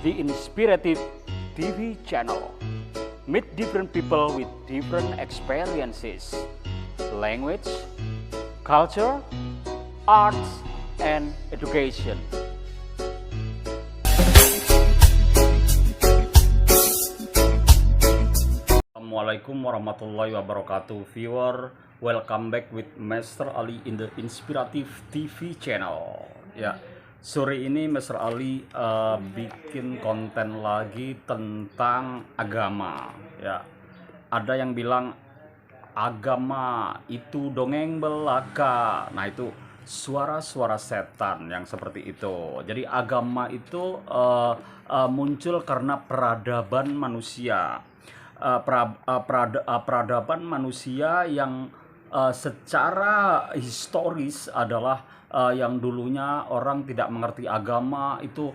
The Inspirative TV channel. Meet different people with different experiences, language, culture, arts, and education. Assalamualaikum warahmatullahi wabarakatuh. Viewer, welcome back with Master Ali in the Inspirative TV channel. Ya, sore ini Master Ali bikin konten lagi tentang agama. Ya, ada yang bilang agama itu dongeng belaka. Nah, itu suara-suara setan yang seperti itu. Jadi agama itu muncul karena peradaban manusia. Peradaban manusia yang secara historis adalah yang dulunya orang tidak mengerti agama itu,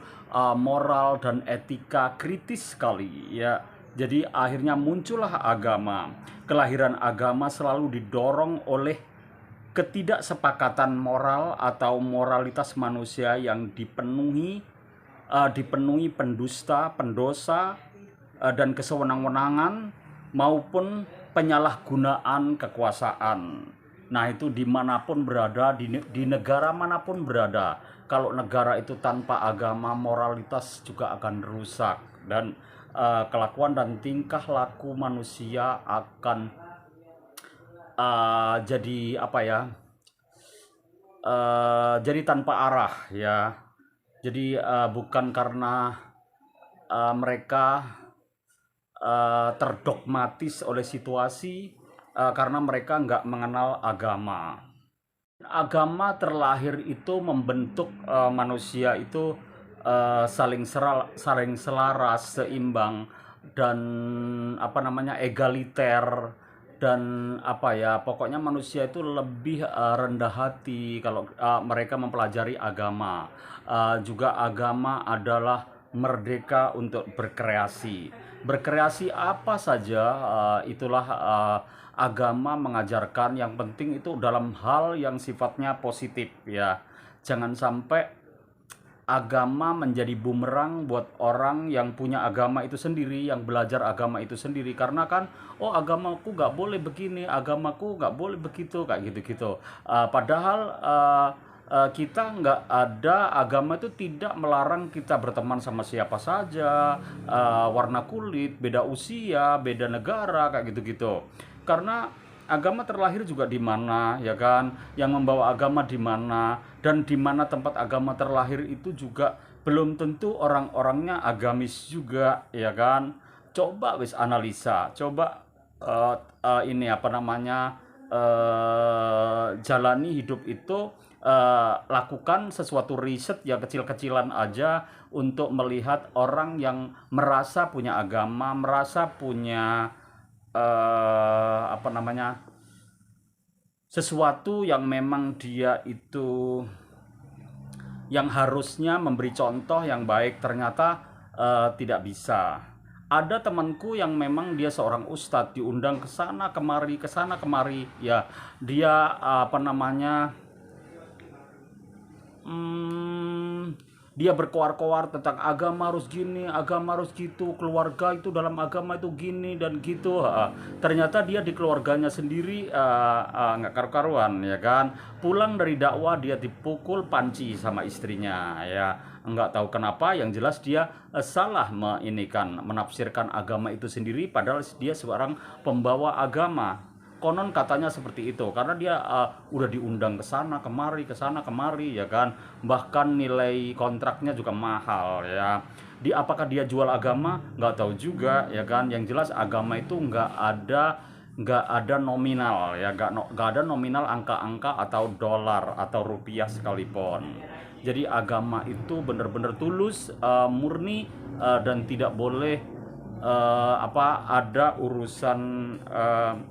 moral dan etika kritis sekali ya. Jadi akhirnya muncullah agama. Kelahiran agama selalu didorong oleh ketidaksepakatan moral atau moralitas manusia yang dipenuhi pendusta, pendosa, dan kesewenang-wenangan maupun penyalahgunaan kekuasaan. Nah, itu dimanapun berada, di negara manapun berada. Kalau negara itu tanpa agama, moralitas juga akan rusak, dan kelakuan dan tingkah laku manusia akan jadi apa ya? Jadi tanpa arah ya. Jadi bukan karena mereka terdogmatis oleh situasi, karena mereka nggak mengenal agama. Agama terlahir itu membentuk manusia itu saling selaras, seimbang, dan egaliter, dan pokoknya manusia itu lebih rendah hati kalau mereka mempelajari agama. Juga agama adalah merdeka untuk berkreasi apa saja. Itulah agama mengajarkan. Yang penting itu dalam hal yang sifatnya positif ya. Jangan sampai agama menjadi bumerang buat orang yang punya agama itu sendiri, yang belajar agama itu sendiri, karena kan agamaku nggak boleh begini, agamaku nggak boleh begitu, kayak gitu-gitu. Padahal kita nggak ada, agama itu tidak melarang kita berteman sama siapa saja, warna kulit, beda usia, beda negara, kayak gitu-gitu. Karena agama terlahir juga di mana, ya kan? Yang membawa agama di mana, dan di mana tempat agama terlahir itu juga belum tentu orang-orangnya agamis juga, ya kan? Coba wis analisa, coba jalani hidup itu, lakukan sesuatu riset ya kecil-kecilan aja untuk melihat orang yang merasa punya agama, merasa punya sesuatu yang memang dia itu yang harusnya memberi contoh yang baik, ternyata tidak bisa. Ada temanku yang memang dia seorang ustadz, diundang ke sana kemari ya. Dia dia berkoar-koar tentang agama harus gini, agama harus gitu, keluarga itu dalam agama itu gini dan gitu. Ternyata dia di keluarganya sendiri nggak karu-karuan, ya kan. Pulang dari dakwah dia dipukul panci sama istrinya, ya. Nggak tahu kenapa, yang jelas dia salah menafsirkan agama itu sendiri, padahal dia seorang pembawa agama. Konon katanya seperti itu, karena dia udah diundang ke sana kemari ya kan. Bahkan nilai kontraknya juga mahal ya. Apakah dia jual agama, nggak tahu juga, ya kan. Yang jelas agama itu nggak ada nominal ya, nggak ada nominal angka-angka atau dolar atau rupiah sekalipun. Jadi agama itu benar-benar tulus, murni, dan tidak boleh ada urusan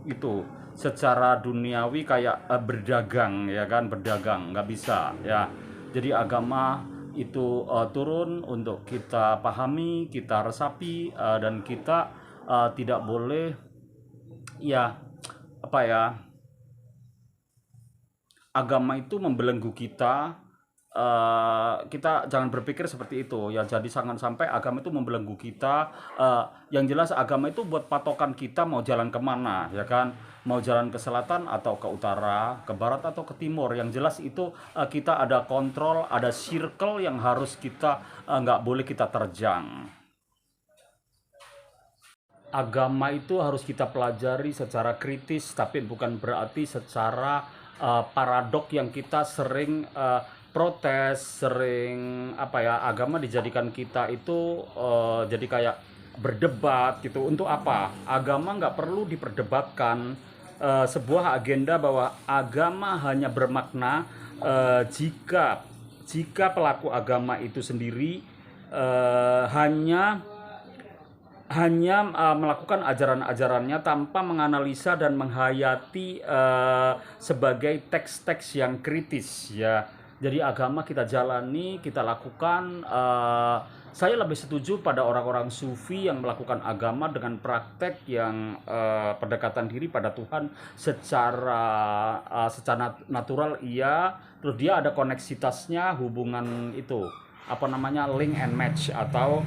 itu secara duniawi kayak berdagang, ya kan. Berdagang nggak bisa ya. Jadi agama itu turun untuk kita pahami, kita resapi, dan kita tidak boleh ya agama itu membelenggu kita, kita jangan berpikir seperti itu ya. Jadi jangan sampai agama itu membelenggu kita. Yang jelas agama itu buat patokan kita mau jalan kemana, ya kan? Mau jalan ke selatan atau ke utara, ke barat atau ke timur. Yang jelas itu kita ada kontrol, ada circle yang harus kita nggak boleh kita terjang. Agama itu harus kita pelajari secara kritis, tapi bukan berarti secara paradok yang kita sering protes, sering apa ya, agama dijadikan kita itu jadi kayak berdebat gitu. Untuk apa? Agama nggak perlu diperdebatkan. Sebuah agenda bahwa agama hanya bermakna jika pelaku agama itu sendiri hanya melakukan ajaran-ajarannya tanpa menganalisa dan menghayati sebagai teks-teks yang kritis ya. Jadi agama kita jalani, kita lakukan. Saya lebih setuju pada orang-orang sufi yang melakukan agama dengan praktek yang pendekatan diri pada Tuhan secara natural, iya. Terus dia ada koneksitasnya, hubungan itu apa namanya, link and match atau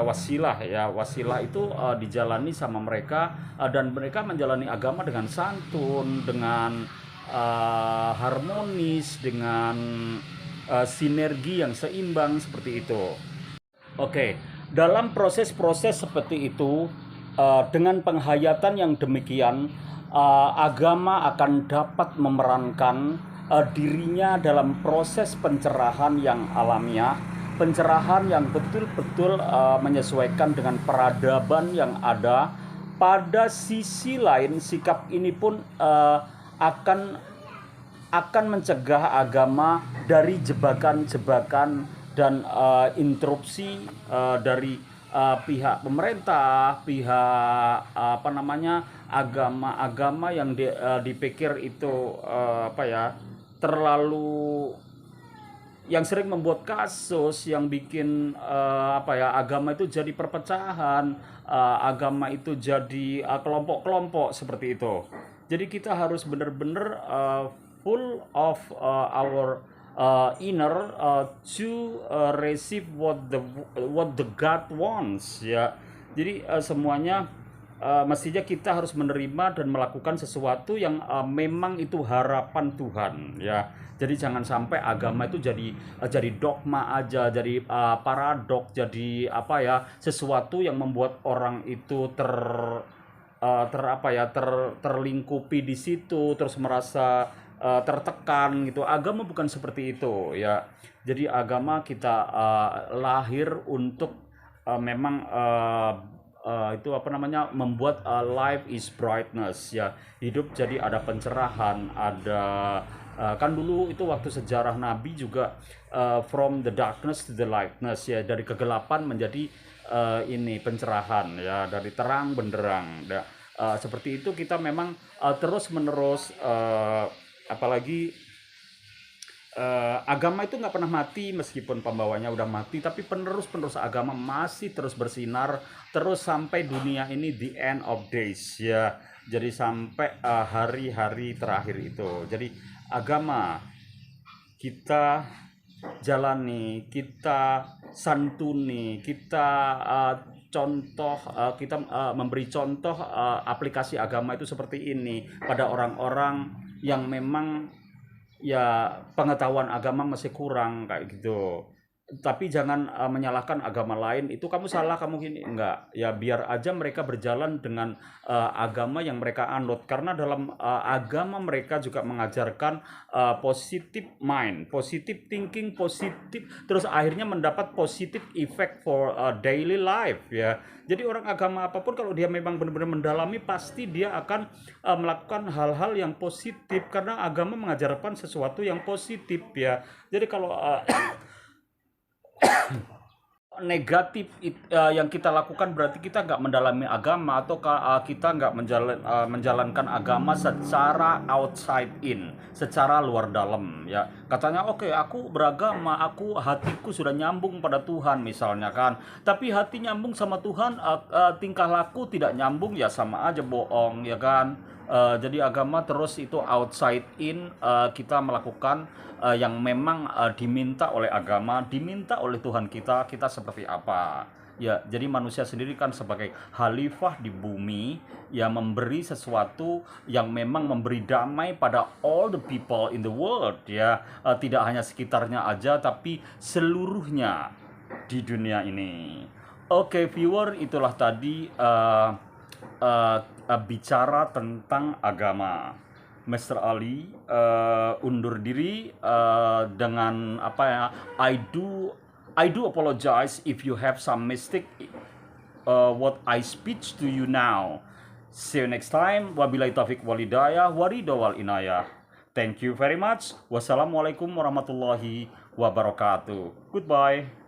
wasilah ya. Wasilah itu dijalani sama mereka, dan mereka menjalani agama dengan santun, dengan harmonis, dengan sinergi yang seimbang seperti itu. Oke, dalam proses-proses seperti itu, dengan penghayatan yang demikian, agama akan dapat memerankan dirinya dalam proses pencerahan yang alamiah, pencerahan yang betul-betul menyesuaikan dengan peradaban yang ada. Pada sisi lain, sikap ini pun akan mencegah agama dari jebakan-jebakan dan interupsi dari pihak pemerintah, pihak apa namanya, agama-agama yang dipikir itu terlalu, yang sering membuat kasus, yang bikin agama itu jadi perpecahan, agama itu jadi kelompok-kelompok seperti itu. Jadi kita harus benar-benar full of our inner to receive what the God wants ya. Jadi semuanya mestinya kita harus menerima dan melakukan sesuatu yang memang itu harapan Tuhan ya. Jadi jangan sampai agama itu jadi dogma aja, jadi paradok, jadi sesuatu yang membuat orang itu terlingkupi di situ, terus merasa tertekan gitu. Agama bukan seperti itu ya. Jadi agama kita lahir untuk memang membuat life is brightness ya. Hidup jadi ada pencerahan, ada kan dulu itu waktu sejarah Nabi juga from the darkness to the lightness ya, dari kegelapan menjadi ini pencerahan ya, dari terang benderang ya. Seperti itu kita memang terus menerus, apalagi agama itu nggak pernah mati, meskipun pembawanya udah mati, tapi penerus agama masih terus bersinar terus sampai dunia ini the end of days ya. Jadi sampai hari-hari terakhir itu. Jadi agama kita jalani, kita santuni, kita contoh, kita memberi contoh aplikasi agama itu seperti ini pada orang-orang yang memang ya pengetahuan agama masih kurang kayak gitu. Tapi jangan menyalahkan agama lain, itu kamu salah, kamu gini, enggak ya. Biar aja mereka berjalan dengan agama yang mereka anut, karena dalam agama mereka juga mengajarkan positive mind, positive thinking, positif, terus akhirnya mendapat positive effect for daily life ya. Jadi orang agama apapun kalau dia memang benar-benar mendalami, pasti dia akan melakukan hal-hal yang positif, karena agama mengajarkan sesuatu yang positif ya. Jadi kalau negatif yang kita lakukan, berarti kita nggak mendalami agama, atau kita nggak menjalankan agama secara outside in, secara luar dalam ya. Katanya, oke, aku beragama, aku hatiku sudah nyambung pada Tuhan misalnya kan. Tapi hati nyambung sama Tuhan, tingkah laku tidak nyambung, ya sama aja bohong ya kan. Jadi agama terus itu outside in, kita melakukan yang memang diminta oleh agama, diminta oleh Tuhan kita seperti apa. Ya, jadi manusia sendiri kan sebagai khalifah di bumi, ya memberi sesuatu yang memang memberi damai pada all the people in the world, ya. Tidak hanya sekitarnya aja, tapi seluruhnya di dunia ini. Oke, viewer, itulah tadi bicara tentang agama. Mr. Ali undur diri dengan apa ya? I do apologize if you have some mistake what I speak to you now. See you next time. Wabillahi taufiq walhidayah, waridho wal inayah. Thank you very much. Wassalamualaikum warahmatullahi wabarakatuh. Goodbye.